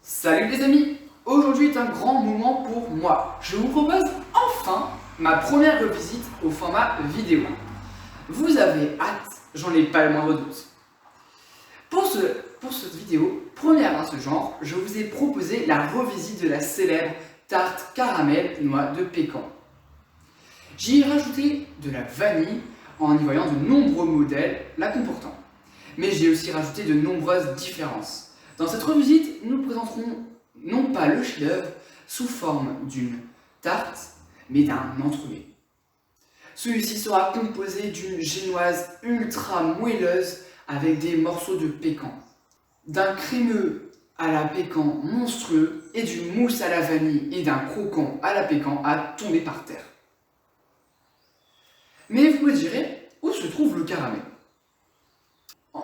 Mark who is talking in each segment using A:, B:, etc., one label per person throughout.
A: Salut les amis! Aujourd'hui est un grand moment pour moi. Je vous propose enfin ma première revisite au format vidéo. Vous avez hâte, j'en ai pas le moindre doute. Pour cette vidéo, première en ce genre, je vous ai proposé la revisite de la célèbre tarte caramel noix de pécan. J'y ai rajouté de la vanille en y voyant de nombreux modèles la comportant. Mais j'ai aussi rajouté de nombreuses différences. Dans cette revisite, nous présenterons non pas le chef-d'œuvre sous forme d'une tarte, mais d'un entremets. Celui-ci sera composé d'une génoise ultra moelleuse avec des morceaux de pécan, d'un crémeux à la pécan monstrueux et d'une mousse à la vanille et d'un croquant à la pécan à tomber par terre. Mais vous me direz, où se trouve le caramel?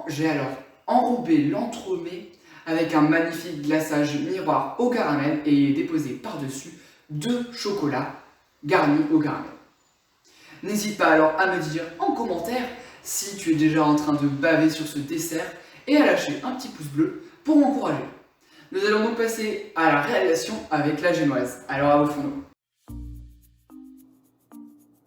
A: J'ai alors enrobé l'entremets avec un magnifique glaçage miroir au caramel et déposé par-dessus 2 chocolats garnis au caramel. N'hésite pas alors à me dire en commentaire si tu es déjà en train de baver sur ce dessert et à lâcher un petit pouce bleu pour m'encourager. Nous allons donc passer à la réalisation avec la génoise. Alors à vos fourneaux.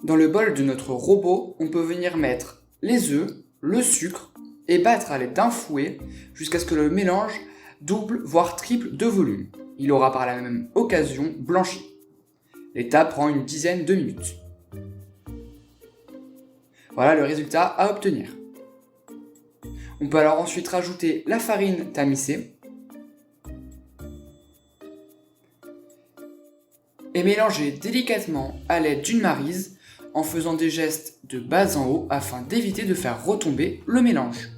A: Dans le bol de notre robot, on peut venir mettre les œufs, le sucre et battre à l'aide d'un fouet jusqu'à ce que le mélange double voire triple de volume. Il aura par la même occasion blanchi. L'étape prend une dizaine de minutes. Voilà le résultat à obtenir. On peut alors ensuite rajouter la farine tamisée et mélanger délicatement à l'aide d'une maryse en faisant des gestes de bas en haut afin d'éviter de faire retomber le mélange.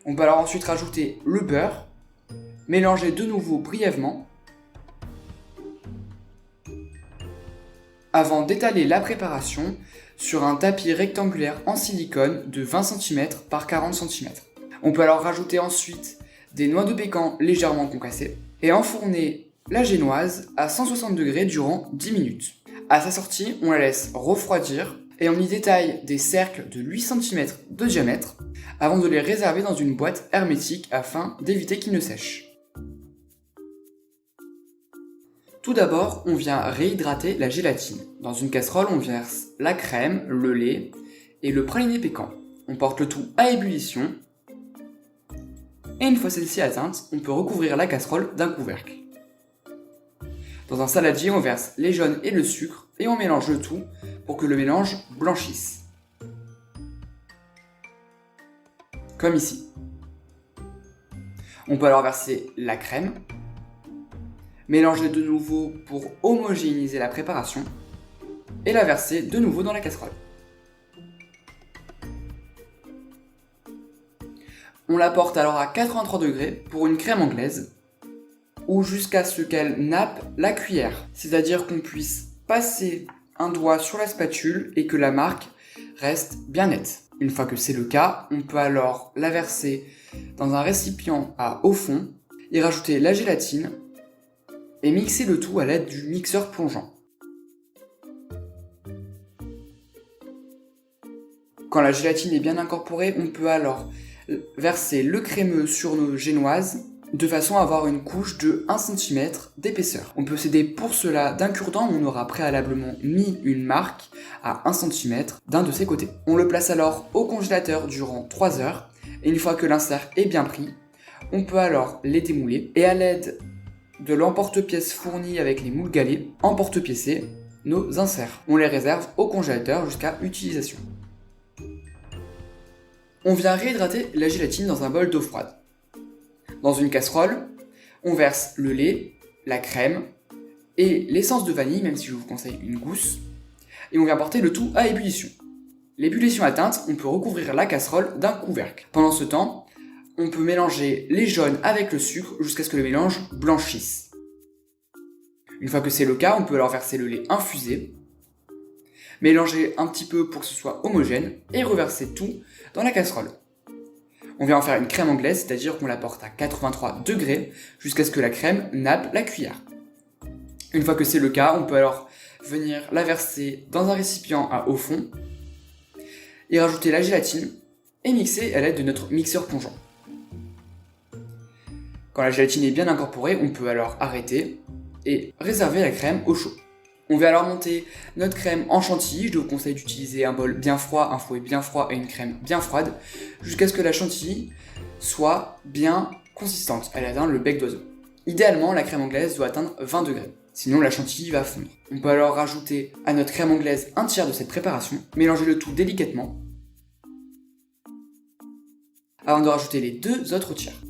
A: On peut alors ensuite rajouter le beurre, mélanger de nouveau brièvement, avant d'étaler la préparation sur un tapis rectangulaire en silicone de 20 cm par 40 cm. On peut alors rajouter ensuite des noix de pécan légèrement concassées et enfourner la génoise à 160 degrés durant 10 minutes. À sa sortie, on la laisse refroidir et on y détaille des cercles de 8 cm de diamètre avant de les réserver dans une boîte hermétique afin d'éviter qu'ils ne sèchent. Tout d'abord, on vient réhydrater la gélatine. Dans une casserole, on verse la crème, le lait et le praliné pécan. On porte le tout à ébullition et une fois celle-ci atteinte, on peut recouvrir la casserole d'un couvercle. Dans un saladier, on verse les jaunes et le sucre et on mélange le tout pour que le mélange blanchisse. Comme ici. On peut alors verser la crème, mélanger de nouveau pour homogénéiser la préparation et la verser de nouveau dans la casserole. On la porte alors à 83 degrés pour une crème anglaise ou jusqu'à ce qu'elle nappe la cuillère, c'est-à-dire qu'on puisse passer un doigt sur la spatule et que la marque reste bien nette. Une fois que c'est le cas, on peut alors la verser dans un récipient à haut fond, y rajouter la gélatine et mixer le tout à l'aide du mixeur plongeant. Quand la gélatine est bien incorporée, on peut alors verser le crémeux sur nos génoises de façon à avoir une couche de 1 cm d'épaisseur. On peut s'aider pour cela d'un cure-dent où on aura préalablement mis une marque à 1 cm d'un de ses côtés. On le place alors au congélateur durant 3 heures et une fois que l'insert est bien pris, on peut alors les démouler et à l'aide de l'emporte-pièce fourni avec les moules galets, emporte-piécer nos inserts. On les réserve au congélateur jusqu'à utilisation. On vient réhydrater la gélatine dans un bol d'eau froide. Dans une casserole, on verse le lait, la crème et l'essence de vanille, même si je vous conseille une gousse, et on vient porter le tout à ébullition. L'ébullition atteinte, on peut recouvrir la casserole d'un couvercle. Pendant ce temps, on peut mélanger les jaunes avec le sucre jusqu'à ce que le mélange blanchisse. Une fois que c'est le cas, on peut alors verser le lait infusé, mélanger un petit peu pour que ce soit homogène et reverser tout dans la casserole. On vient en faire une crème anglaise, c'est-à-dire qu'on la porte à 83 degrés jusqu'à ce que la crème nappe la cuillère. Une fois que c'est le cas, on peut alors venir la verser dans un récipient à haut fond, y rajouter la gélatine et mixer à l'aide de notre mixeur plongeant. Quand la gélatine est bien incorporée, on peut alors arrêter et réserver la crème au chaud. On va alors monter notre crème en chantilly. Je vous conseille d'utiliser un bol bien froid, un fouet bien froid et une crème bien froide jusqu'à ce que la chantilly soit bien consistante. Elle atteint le bec d'oiseau. Idéalement, la crème anglaise doit atteindre 20 degrés. Sinon, la chantilly va fondre. On peut alors rajouter à notre crème anglaise un tiers de cette préparation, mélanger le tout délicatement avant de rajouter les 2 autres tiers.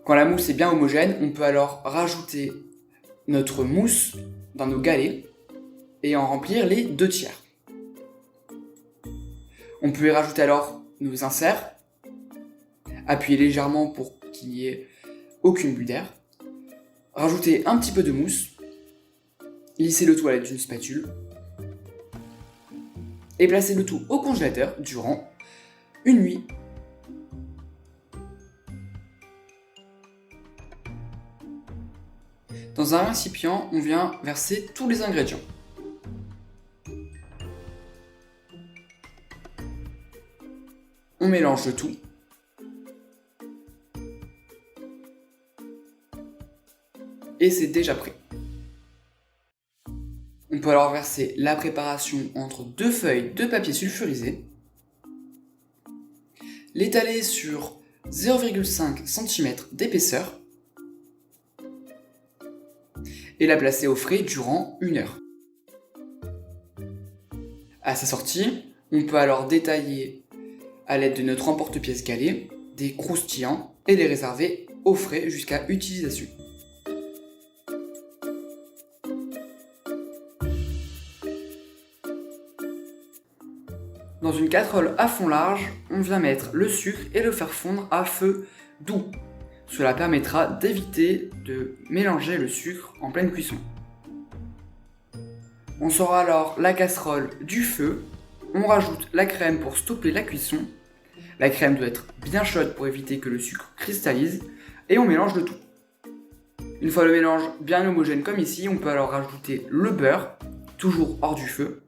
A: Quand la mousse est bien homogène, on peut alors rajouter notre mousse dans nos galets et en remplir les 2 tiers. On peut y rajouter alors nos inserts, appuyer légèrement pour qu'il n'y ait aucune bulle d'air, rajouter un petit peu de mousse, lisser le tout à l'aide d'une spatule et placer le tout au congélateur durant une nuit. Dans un récipient, on vient verser tous les ingrédients. On mélange le tout. Et c'est déjà prêt. On peut alors verser la préparation entre 2 feuilles de papier sulfurisé, l'étaler sur 0,5 cm d'épaisseur et la placer au frais durant 1 heure. À sa sortie, on peut alors détailler à l'aide de notre emporte-pièce galet des croustillants et les réserver au frais jusqu'à utilisation. Dans une casserole à fond large, on vient mettre le sucre et le faire fondre à feu doux. Cela permettra d'éviter de mélanger le sucre en pleine cuisson. On sort alors la casserole du feu, on rajoute la crème pour stopper la cuisson. La crème doit être bien chaude pour éviter que le sucre cristallise et on mélange le tout. Une fois le mélange bien homogène comme ici, on peut alors rajouter le beurre, toujours hors du feu.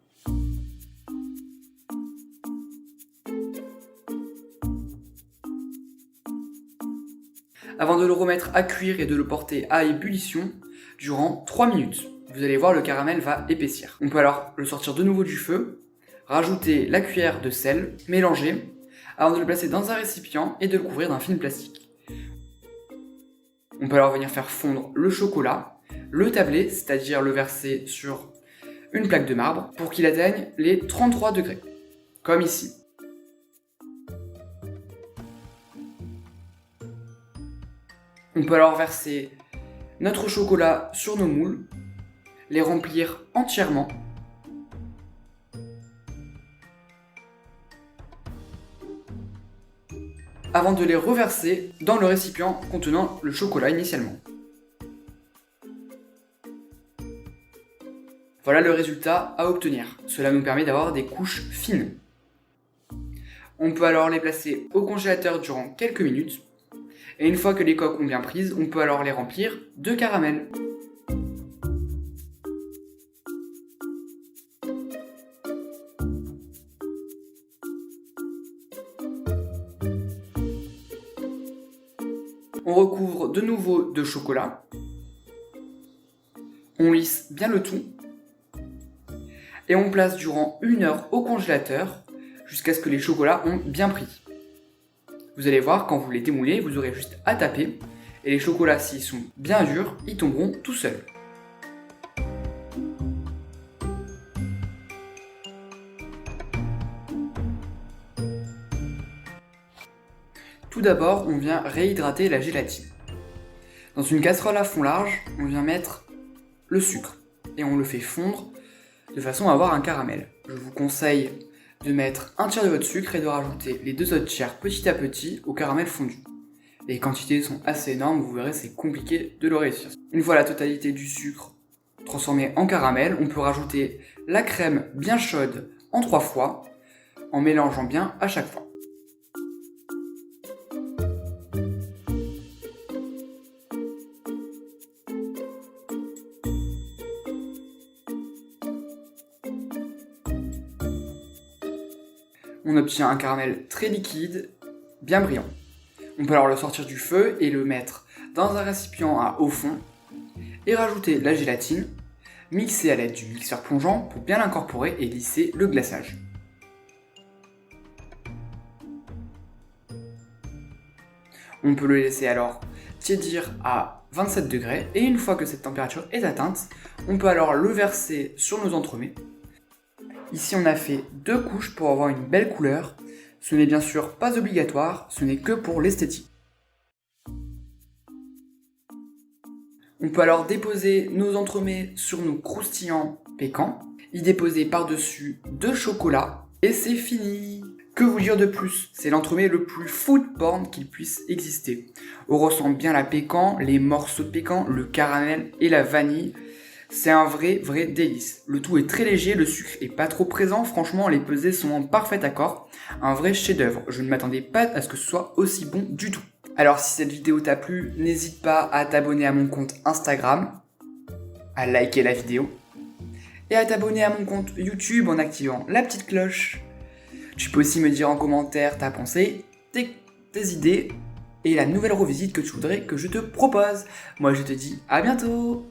A: Avant de le remettre à cuire et de le porter à ébullition durant 3 minutes. Vous allez voir, le caramel va épaissir. On peut alors le sortir de nouveau du feu, rajouter la cuillère de sel, mélanger, avant de le placer dans un récipient et de le couvrir d'un film plastique. On peut alors venir faire fondre le chocolat, le tabler, c'est-à-dire le verser sur une plaque de marbre pour qu'il atteigne les 33 degrés, comme ici. On peut alors verser notre chocolat sur nos moules, les remplir entièrement avant de les reverser dans le récipient contenant le chocolat initialement. Voilà le résultat à obtenir. Cela nous permet d'avoir des couches fines. On peut alors les placer au congélateur durant quelques minutes. Et une fois que les coques ont bien prises, on peut alors les remplir de caramel. On recouvre de nouveau de chocolat. On lisse bien le tout. Et on place durant 1 heure au congélateur jusqu'à ce que les chocolats ont bien pris. Vous allez voir, quand vous les démoulez, vous aurez juste à taper et les chocolats, s'ils sont bien durs, ils tomberont tout seuls. Tout d'abord, on vient réhydrater la gélatine. Dans une casserole à fond large, on vient mettre le sucre et on le fait fondre de façon à avoir un caramel. Je vous conseille de mettre un tiers de votre sucre et de rajouter les 2 autres tiers petit à petit au caramel fondu. Les quantités sont assez énormes, vous verrez, c'est compliqué de le réussir. Une fois la totalité du sucre transformé en caramel, on peut rajouter la crème bien chaude en 3 fois, en mélangeant bien à chaque fois. On obtient un caramel très liquide, bien brillant. On peut alors le sortir du feu et le mettre dans un récipient à haut fond et rajouter la gélatine, mixer à l'aide du mixeur plongeant pour bien l'incorporer et lisser le glaçage. On peut le laisser alors tiédir à 27 degrés et une fois que cette température est atteinte, on peut alors le verser sur nos entremets. Ici on a fait 2 couches pour avoir une belle couleur. Ce n'est bien sûr pas obligatoire, ce n'est que pour l'esthétique. On peut alors déposer nos entremets sur nos croustillants pécans, y déposer par-dessus 2 chocolats, et c'est fini! Que vous dire de plus? C'est l'entremet le plus food porn qu'il puisse exister. On ressent bien la pécan, les morceaux de pécan, le caramel et la vanille. C'est un vrai délice. Le tout est très léger, le sucre est pas trop présent, franchement les pesées sont en parfait accord. Un vrai chef-d'œuvre, je ne m'attendais pas à ce que ce soit aussi bon du tout. Alors si cette vidéo t'a plu, n'hésite pas à t'abonner à mon compte Instagram, à liker la vidéo, et à t'abonner à mon compte YouTube en activant la petite cloche. Tu peux aussi me dire en commentaire ta pensée, tes idées, et la nouvelle revisite que tu voudrais que je te propose. Moi je te dis à bientôt!